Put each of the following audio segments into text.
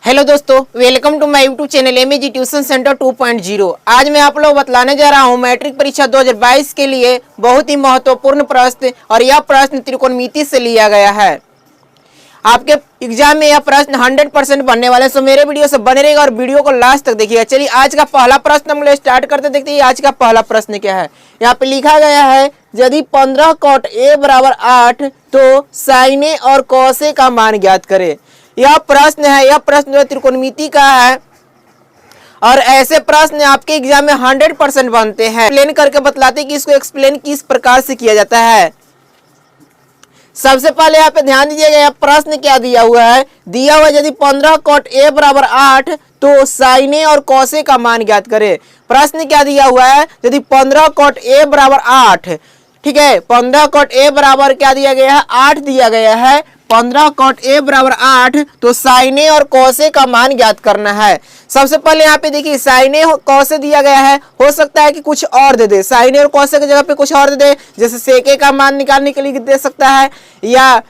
Hello दोस्तों, welcome to my YouTube channel MAG tuition centre 2.0। आज मैं आप लोग बतलाने जा रहा हूं मैट्रिक परीक्षा 2022 के लिए बहुत ही महत्वपूर्ण प्रश्न, और यह प्रश्न त्रिकोणमिति से लिया गया है। आपके एग्जाम में यह प्रश्न 100% बनने वाले, सो मेरे वीडियो से बने रहेगा और वीडियो को लास्ट तक देखिएगा। चलिए आज का पहला प्रश्न हम लोग स्टार्ट करते, देखते हैं आज का पहला प्रश्न क्या है। यहाँ पे लिखा गया है, यदि 15 cot a बराबर 8 तो sin a और cos a का मान ज्ञात करें। यह प्रश्न है, यह प्रश्न जो त्रिकोणमिति का है, और ऐसे प्रश्न आपके एग्जाम में 100% बनते हैं। एक्सप्लेन करके बतलाते हैं कि इसको एक्सप्लेन किस प्रकार से किया जाता है। सबसे पहले यहाँ पे ध्यान दीजिएगा, यह प्रश्न क्या दिया हुआ है। दिया हुआ यदि 15 cot a बराबर 8 तो sin a और cos a का मान ज्ञात करें। प्रश्न क्या दिया हुआ है, यदि 15 cot a बराबर 8, ठीक है, 15 cot a बराबर क्या दिया गया है, 8 दिया गया है। 15 cot a बराबर 8 तो sin a और cos a का मान ज्ञात करना है। सबसे पहले यहाँ पे देखिए sin a cos a दिया गया है, हो सकता है कि कुछ और दे दे, sin a और cos a की जगह पे कुछ और दे दे, जैसे sec a का मान निकालने के लिए दे सकता है, या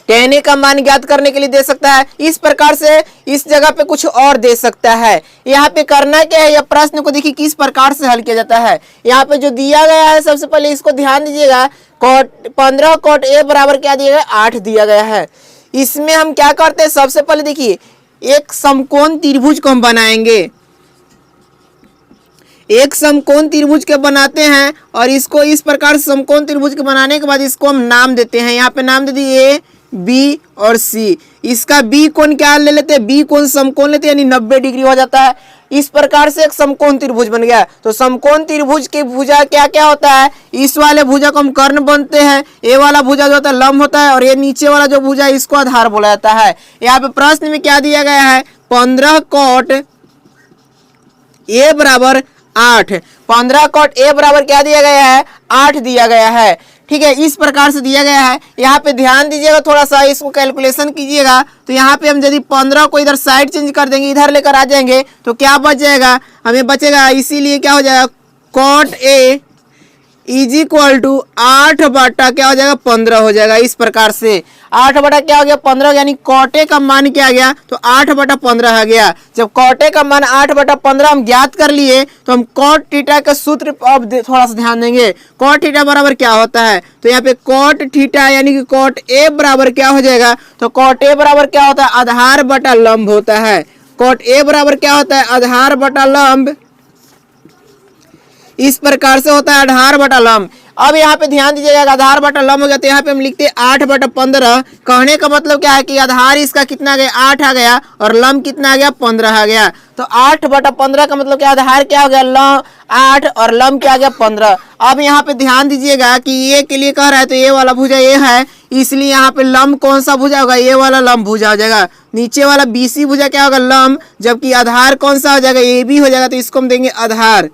tan a का मान ज्ञात करने के लिए दे सकता है। इस प्रकार से इस जगह पे कुछ और दे सकता है। यहाँ पे करना क्या है, यह प्रश्न को देखिए किस प्रकार से हल किया जाता है। यहाँ पे जो दिया गया है, सबसे पहले इसको ध्यान दीजिएगा। 15 cot a बराबर क्या दिया गया, 8 दिया गया है। इसमें हम क्या करते हैं, सबसे पहले देखिए एक समकोण त्रिभुज को हम बनाएंगे। एक समकोण त्रिभुज के बनाते हैं, और इसको इस प्रकार से समकोण त्रिभुज के बनाने के बाद इसको हम नाम देते हैं। यहाँ पे नाम दे दिए A, B और C। इसका B कोण क्या ले लेते हैं, B कोण समकोण लेते हैं, यानी 90 डिग्री हो जाता है। इस प्रकार से एक समकोण त्रिभुज बन गया। तो समकोण त्रिभुज के भुजा क्या क्या होता है, इस वाले भुजा को हम कर्ण बनते हैं, ए वाला भुजा जो होता है लंब होता है, और ये नीचे वाला जो भुजा है इसको आधार बोला जाता है। यहाँ पे प्रश्न में क्या दिया गया है, 15 cot a बराबर 8, 15 cot a बराबर क्या दिया गया है, 8 दिया गया है। ठीक है, इस प्रकार से दिया गया है। यहाँ पे ध्यान दीजिएगा, थोड़ा सा इसको कैलकुलेशन कीजिएगा। तो यहाँ पे हम यदि 15 को इधर साइड चेंज कर देंगे, इधर लेकर आ जाएंगे, तो क्या बच जाएगा, हमें बचेगा, इसीलिए क्या हो जाएगा, cot a is equal to 8 बटा क्या हो जाएगा, 15 हो जाएगा। इस प्रकार से 8 बटा क्या हो गया, 15, यानी cot a का मान क्या आ गया, तो 8 बटा 15 आ गया। जब cot a का मान 8 बटा 15 हम ज्ञात कर लिए, तो हम cot थीटा का सूत्र अब थोड़ा सा ध्यान देंगे। cot थीटा बराबर क्या होता है, तो यहाँ पे cot थीटा यानी कि cot a बराबर क्या हो जाएगा, तो cot a बराबर क्या होता है, आधार बटा लंब होता है। cot a बराबर क्या होता है, आधार बटा लंब। इस प्रकार से होता है आधार बटा लंब। अब यहाँ पे ध्यान दीजिएगा, आधार बटा लंब हो गया, तो यहाँ पे हम लिखते हैं 8 बटा 15। कहने का मतलब क्या है कि आधार इसका कितना आ गया, 8 आ गया, और लंब कितना आ गया, 15 आ गया। तो 8 बटा 15 का मतलब क्या, आधार क्या हो गया, लंब 8, और लंब क्या आ गया, 15। अब यहाँ पे ध्यान दीजिएगा कि ये के लिए कह रहा है, तो ये वाला भुजा ये है, इसलिए यहाँ पे लंब कौन सा भुजा होगा, ये वाला लंब भुजा हो जाएगा। नीचे वाला BC भुजा क्या होगा, लंब, जबकि आधार कौन सा हो जाएगा, AB हो जाएगा, तो इसको हम देंगे आधार।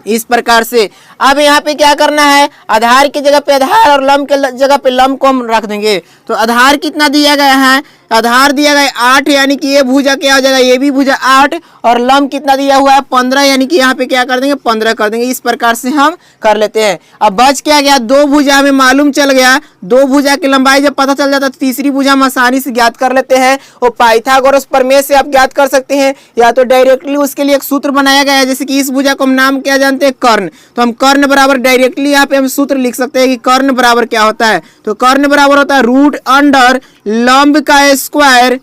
इस प्रकार से अब यहाँ पे क्या करना है, आधार की जगह पे आधार और लंब के जगह पे लंब को हम रख देंगे। तो आधार कितना दिया गया है, आधार दिया गया है 8, यानी कि ये भुजा क्या हो जाएगा, ये भी भुजा 8, और लंब कितना दिया हुआ है, 15, यानी कि यहाँ पे क्या कर देंगे, 15 कर देंगे। इस प्रकार से हम कर लेते हैं। अब बच क्या गया, 2 भुजा हमें मालूम चल गया। 2 भुजा की लंबाई जब पता चल जाता है, तो तीसरी भुजा हम आसानी से ज्ञात कर लेते हैं। वो पाइथागोरस प्रमेय से आप ज्ञात कर सकते हैं, या तो डायरेक्टली उसके लिए एक सूत्र बनाया गया है। जैसे कि इस भुजा को हम नाम क्या जानते हैं, कर्ण, तो हम कर्ण बराबर डायरेक्टली यहाँ पे हम सूत्र लिख सकते हैं कि कर्ण बराबर क्या होता है, तो कर्ण बराबर होता है रूट अंडर लंब का स्क्वायर,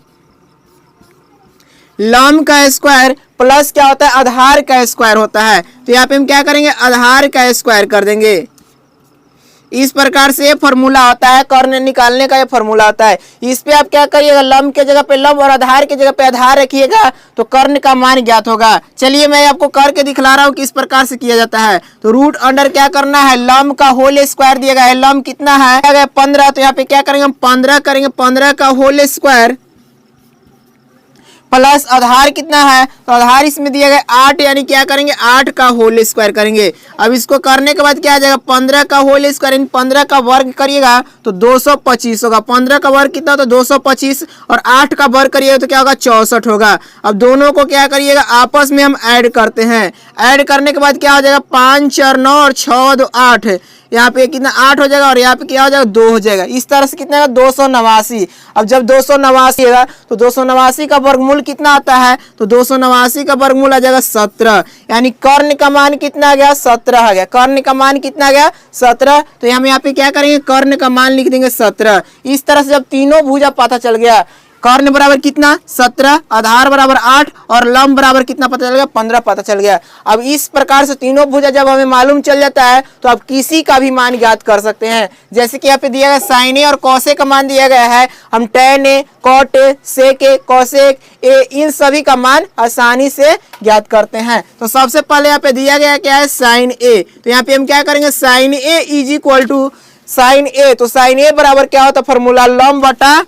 लंब का स्क्वायर प्लस क्या होता है, आधार का स्क्वायर होता है। तो यहाँ पे हम क्या करेंगे, आधार का स्क्वायर कर देंगे। इस प्रकार से फॉर्मूला होता है, कर्ण निकालने का ये फॉर्मूला होता है। इस पे आप क्या करिएगा, लंब के जगह पे लंब और आधार की जगह पे आधार रखिएगा, तो कर्ण का मान ज्ञात होगा। चलिए मैं आपको करके दिखला रहा हूँ कि इस प्रकार से किया जाता है। तो रूट अंडर क्या करना है, लंब का होल स्क्वायर दिया गया है, लंब कितना है, 15, तो यहाँ पे क्या करेंगे, हम 15 करेंगे, 15 का होल स्क्वायर प्लस आधार कितना है, तो आधार इसमें दिया गया 8, यानी क्या करेंगे, 8 का होल स्क्वायर करेंगे। अब इसको करने के बाद क्या आ जाएगा, 15 का होल स्क्वायर, 15 का वर्ग करिएगा तो 225 होगा। 15 का वर्ग कितना, तो 225, और 8 का वर्ग करिएगा तो क्या होगा, 64 होगा। अब दोनों को क्या करिएगा, आपस में हम ऐड करते हैं। ऐड करने के बाद क्या हो जाएगा, 5 4 9 और 6 2 8, यहाँ पे कितना 8 हो जाएगा और यहाँ पे क्या हो जाएगा 2 हो जाएगा। इस तरह से कितना 289। अब जब 289 होगा तो 289 का वर्गमूल कितना आता है, तो 289 का वर्गमूल आ जाएगा 17, यानी कर्ण का मान कितना आ गया 17 आ गया। कर्ण का मान कितना आ गया 17, तो हम यहाँ पे क्या करेंगे कर्ण का मान लिख देंगे 17। इस तरह से जब तीनों भुजा पता चल गया, कर्ण बराबर कितना 17, आधार बराबर 8 और लंब बराबर कितना पता चल गया 15 पता चल गया। अब इस प्रकार से तीनों भुजा जब हमें मालूम चल जाता है तो आप किसी का भी मान ज्ञात कर सकते हैं। जैसे कि यहाँ पे दिया गया साइन ए और कॉस ए का मान दिया गया है, हम tan ए, cot ए, sec ए, cosec ए इन सभी का मान आसानी से ज्ञात करते हैं। तो सबसे पहले यहाँ पे दिया गया क्या है साइन ए, तो यहाँ पे हम क्या करेंगे sine A is equal to sine A, तो साइन ए बराबर क्या होता है फॉर्मूला लंब बटा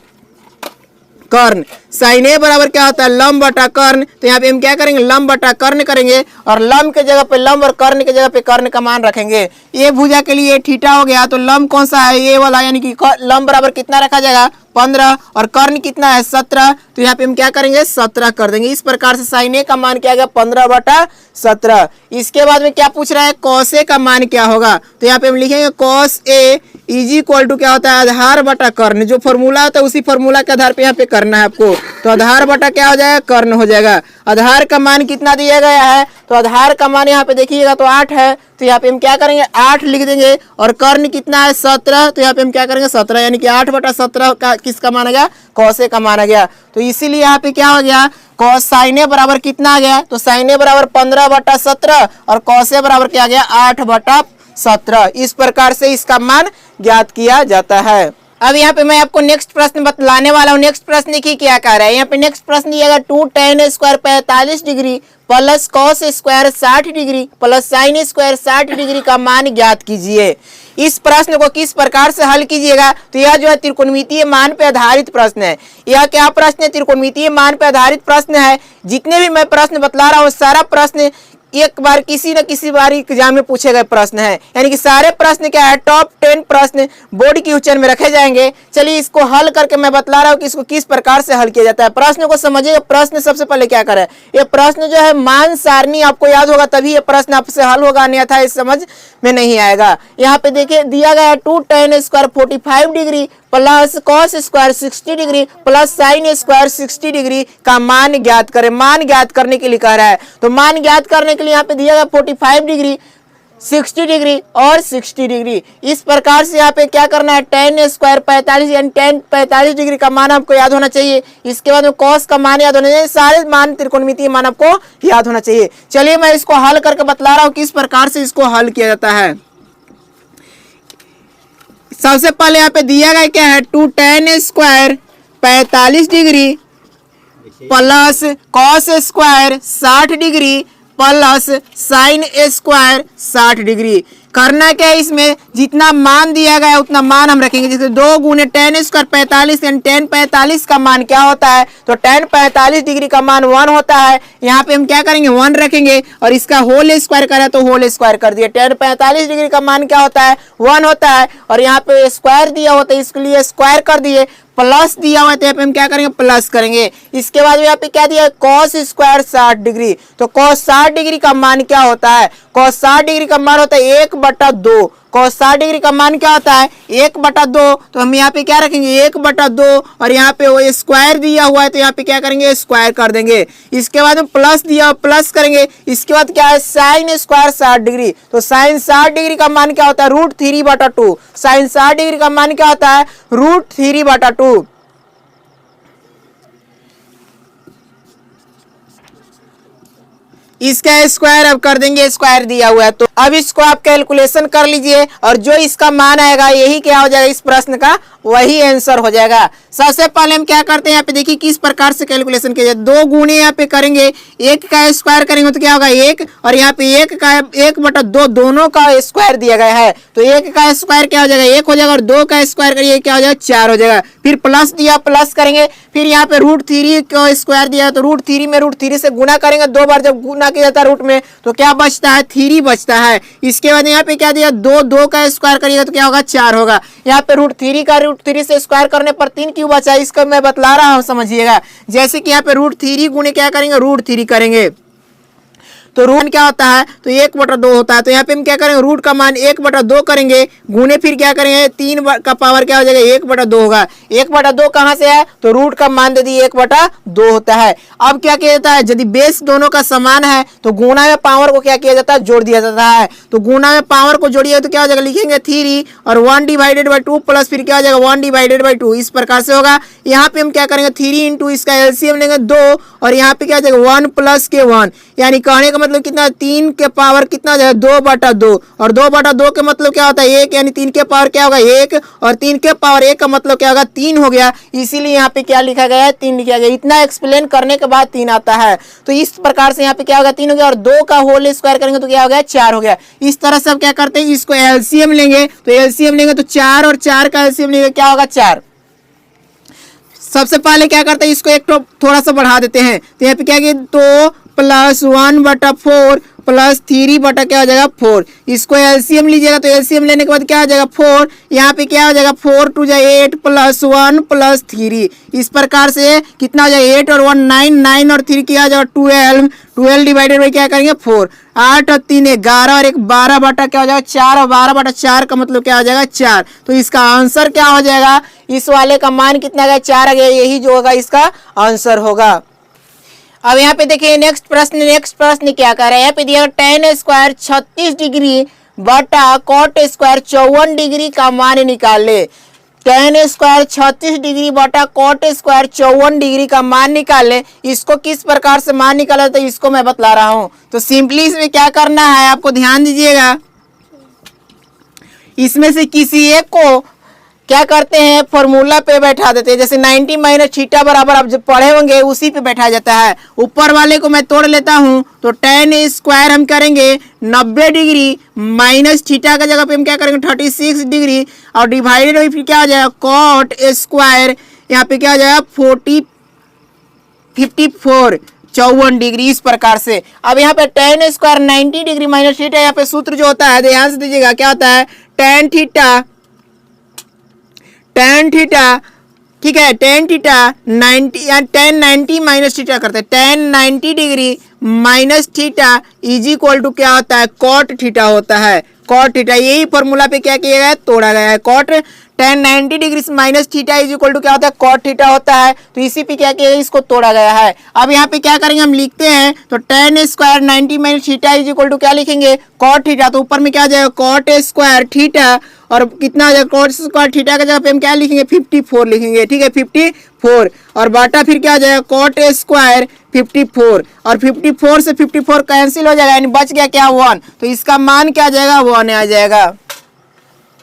कर्ण। साइन ए बराबर क्या होता है लंब बटा कर्ण, तो यहाँ पे हम क्या करेंगे लंब बटा कर्ण करेंगे और लंब के जगह पे लंब और कर्ण के जगह पे कर्ण का मान रखेंगे। ये भुजा के लिए थीटा हो गया, तो लंब कौन सा है ये वाला, यानी कि लंब बराबर कितना रखा जाएगा 15 और कर्ण कितना है 17, तो यहाँ पे हम क्या करेंगे 17 कर देंगे। इस प्रकार से साइन ए का मान क्या आ गया 15 बटा 17। इसके बाद में क्या पूछ रहा है कॉस ए का मान क्या होगा, तो यहाँ पे हम लिखेंगे cos A is equal to क्या होता है आधार बटा कर्ण, जो फॉर्मूला होता है उसी फॉर्मूला के आधार पे यहाँ पे करना है आपको। तो आधार बटा क्या हो जाएगा कर्ण हो जाएगा। आधार का मान कितना दिया गया है, तो आधार का मान यहाँ पे देखिएगा तो 8 है, तो यहाँ पे हम क्या करेंगे 8 लिख देंगे और कर्ण कितना है 17, तो यहाँ पे हम क्या करेंगे 17, यानी कि 8 बटा 17 का किसका मान आ गया कॉस ए का मान आ गया। तो इसीलिए यहाँ पे क्या हो गया कॉस साइन ए बराबर कितना आ गया, तो साइन ए बराबर 15 बटा 17 और कॉस ए बराबर क्या आ गया 8 बटा 17। इस प्रकार से इसका मान ज्ञात किया जाता है। अब यहाँ पे मैं आपको नेक्स्ट प्रश्न बतलाने वाला हूँ। नेक्स्ट प्रश्न देखिए क्या कह रहा है, यहाँ पे नेक्स्ट प्रश्न दिया 2 tan square 45 degree plus cos square 60 degree plus sine square 60 degree का मान ज्ञात कीजिए। इस प्रश्न को किस प्रकार से हल कीजिएगा, तो यह जो है त्रिकोणमितीय मान पे आधारित प्रश्न है। यह क्या प्रश्न है त्रिकोणमितीय मान पे आधारित प्रश्न है। जितने भी मैं प्रश्न बतला रहा हूँ सारा प्रश्न एक बार किसी न किसी बार एग्जाम में पूछे गए प्रश्न है, यानी कि सारे प्रश्न क्या है टॉप 10 प्रश्न बोर्ड की उच्चन में रखे जाएंगे। चलिए इसको हल करके मैं बतला रहा हूँ कि इसको किस प्रकार से हल किया जाता है। प्रश्न को समझिए। प्रश्न सबसे पहले क्या करे, ये प्रश्न जो है मान सारणी आपको याद होगा तभी ये प्रश्न आपसे हल होगा, अन्यथा इस समझ में नहीं आएगा। यहाँ पे देखिए दिया गया है 2 tan square 45 degree plus cos square 60 degree plus sine square 60 degree का मान ज्ञात करें। मान ज्ञात करने के लिए कह रहा है, तो मान ज्ञात करने के लिए यहाँ पे दिया गया 45 डिग्री 60 डिग्री और 60 डिग्री। इस प्रकार से यहाँ पे क्या करना है tan स्क्वायर 45 यानी tan 45 डिग्री का मान आपको याद होना चाहिए। इसके बाद में cos का मान याद होना चाहिए। सारे मान त्रिकोणमितीय मान आपको याद होना चाहिए। चलिए मैं इसको हल करके बतला रहा हूँ किस प्रकार से इसको हल किया जाता है। सबसे पहले यहाँ पे दिया गया क्या है 2 tan square 45 degree plus cos square 60 degree plus sine square 60 degree. करना क्या है, इसमें जितना मान दिया गया है उतना मान हम रखेंगे। जैसे 2 गुने tan स्क्वायर 45 यानी tan 45 का मान क्या होता है, तो tan 45 डिग्री का मान 1 होता है। यहाँ पे हम क्या करेंगे 1 रखेंगे और इसका होल स्क्वायर करें तो होल स्क्वायर कर दिए। tan 45 डिग्री का मान क्या होता है 1 होता है और यहाँ पे स्क्वायर दिया होता है इसके लिए स्क्वायर कर दिए। प्लस दिया हुआ है तो यहाँ पे हम क्या करेंगे प्लस करेंगे। इसके बाद यहाँ पे क्या दिया है कॉस स्क्वायर 60 डिग्री, तो कॉस 60 डिग्री का मान क्या होता है, कॉस 60 डिग्री का मान होता है 1/2। कॉस 60 डिग्री का मान क्या होता है 1/2, तो हम यहाँ पे क्या रखेंगे 1/2 और यहाँ पे वो स्क्वायर दिया हुआ है तो यहाँ पे क्या करेंगे स्क्वायर कर देंगे। इसके बाद में प्लस दिया प्लस करेंगे। इसके बाद क्या है साइन स्क्वायर 60 डिग्री, तो साइन 60 डिग्री का मान क्या होता है √3/2। साइन 60 डिग्री का मान क्या होता है √3/2। इसका स्क्वायर अब कर देंगे, स्क्वायर दिया हुआ है तो अब इसको आप कैलकुलेशन कर लीजिए और जो इसका मान आएगा यही क्या हो जाएगा इस प्रश्न का वही आंसर हो जाएगा। सबसे पहले हम क्या करते हैं यहाँ पे देखिए किस प्रकार से कैलकुलेशन किया जाए। 2 गुणे यहाँ पे करेंगे 1 का स्क्वायर करेंगे तो क्या होगा 1 और यहाँ पे 1 का 1/2 दोनों का स्क्वायर दिया गया है तो 1 का स्क्वायर क्या हो जाएगा 1 हो जाएगा और 2 का स्क्वायर करिए क्या हो जाएगा 4 हो जाएगा। फिर प्लस दिया प्लस करेंगे, फिर यहाँ पे √3 का स्क्वायर दिया तो √3 में √3 से गुना करेंगे। 2 बार जब गुना किया जाता है रूट में तो क्या बचता है 3 बचता है। इसके बाद यहाँ पे क्या दिया 2 का स्क्वायर करिएगा तो क्या होगा 4 होगा। यहाँ पे √3 का √3 से स्क्वायर करने पर 3 क्यों बचा इसका मैं बतला रहा हूँ समझिएगा। जैसे कि यहाँ पे √3 गुने क्या करेंगे √3 करेंगे तो रूट क्या होता है, तो 1/2 होता है। तो यहाँ पे हम क्या करेंगे, रूट का मान 1/2 करेंगे, गुने फिर क्या करेंगे 3 का पावर क्या हो जाएगा 1/2 होगा। 1/2 कहाँ से है, तो रूट का मान दे दिए 1/2 होता है। अब क्या किया जाता है, यदि बेस दोनों का समान है तो गुणा में पावर को क्या किया जाता है, जोड़ दिया जाता है। तो गुणा में पावर को जोड़िए तो क्या हो जाएगा, लिखेंगे 3 और 1/2 प्लस फिर क्या हो जाएगा 1/2, इस प्रकार से होगा। यहाँ पे हम क्या करेंगे 3 इंटू इसका एलसीएम लेंगे 2 और यहाँ पे क्या हो जाएगा 1 + के 1, यानी कहने का मतलब कितना, 3 के पावर कितना हो जाएगा 2/2 और 2/2 के मतलब क्या होता है 1, यानी 3 के पावर क्या होगा 1 और 3 के पावर 1 का मतलब क्या होगा 3 हो गया। इसीलिए यहाँ पे क्या लिखा गया है 3 लिखा गया। इतना एक्सप्लेन करने के बाद 3 आता है। तो इस प्रकार से यहाँ पे क्या होगा 3 हो गया और 2 का होल स्क्वायर करेंगे तो क्या हो गया 4 हो गया। इस तरह से अब क्या करते हैं, इसको एलसीएम लेंगे, तो एलसीएम लेंगे तो 4 और 4 का एलसीएम लेंगे क्या होगा 4। सबसे पहले क्या करते हैं, इसको एक तो थोड़ा सा बढ़ा देते हैं, तो यहाँ पे क्या किया 2 + 1/4 प्लस 3 बटा क्या हो जाएगा 4। इसको एलसीएम लीजिएगा तो एलसीएम लेने के बाद क्या हो जाएगा 4, यहाँ पे क्या हो जाएगा 4 × 8 + 1 + 3, इस प्रकार से कितना हो जाएगा 8 और 1 9, 9 और 3 क्या हो जाएगा 12, 12 डिवाइडेड बाई क्या करेंगे 4, 8 और 3 11 और 1 12 बटा क्या हो जाएगा 4 और 12/4 का मतलब क्या हो जाएगा 4। तो इसका आंसर क्या हो जाएगा, इस वाले का मान कितना गया 4 आ गया, यही जो होगा इसका आंसर होगा। अब यहाँ पे देखिए नेक्स्ट प्रश्न क्या कर रहा है, यहाँ पे दिया tan² 36 डिग्री बटा cot² 54 डिग्री का मान निकाले। tan² 36 डिग्री बटा cot² 54 डिग्री का मान निकाले। इसको किस प्रकार से मान निकाला तो इसको मैं बतला रहा हूँ। तो सिंपली इसमें क्या करना है, आपको ध्यान दीजिएगा, इसमें से किसी एक को क्या करते हैं फॉर्मूला पे बैठा देते हैं। जैसे 90 - थीटा बराबर आप जब पढ़े होंगे उसी पे बैठा जाता है। ऊपर वाले को मैं तोड़ लेता हूं तो tan² हम करेंगे 90 डिग्री माइनस थीटा का जगह पे हम क्या करेंगे 36 डिग्री और डिवाइडेड बाई फिर क्या आ जाएगा cot², यहाँ पे क्या आ जाएगा 54 डिग्री, इस प्रकार से। अब यहाँ पे tan² 90 डिग्री माइनस थीटा, यहाँ पे सूत्र जो होता है ध्यान से दीजिएगा क्या होता है tan थीटा, ठीक है tan theta 90 tan 90 minus theta करते हैं, tan 90 degree minus theta is equal to क्या होता है cot थीटा होता है, cot थीटा। यही फॉर्मूला पे क्या किया गया है तोड़ा गया है। cot tan 90 degree minus theta is equal to क्या होता है cot थीटा होता है। तो इसी पे क्या किया गया इसको तोड़ा गया है। अब यहाँ पे क्या करेंगे हम लिखते हैं तो tan² 90 minus theta is equal to क्या लिखेंगे cot थीटा। तो ऊपर में क्या आ जाएगा cot² थीटा और कितना आ जाएगा cot² थीटा का जगह पे हम क्या लिखेंगे 54 लिखेंगे, ठीक है 54 और बाटा फिर क्या आ जाएगा cot² 54 और 54 से 54 कैंसिल हो जाएगा, यानी बच गया क्या 1। तो इसका मान क्या आ जाएगा 1 आ जाएगा।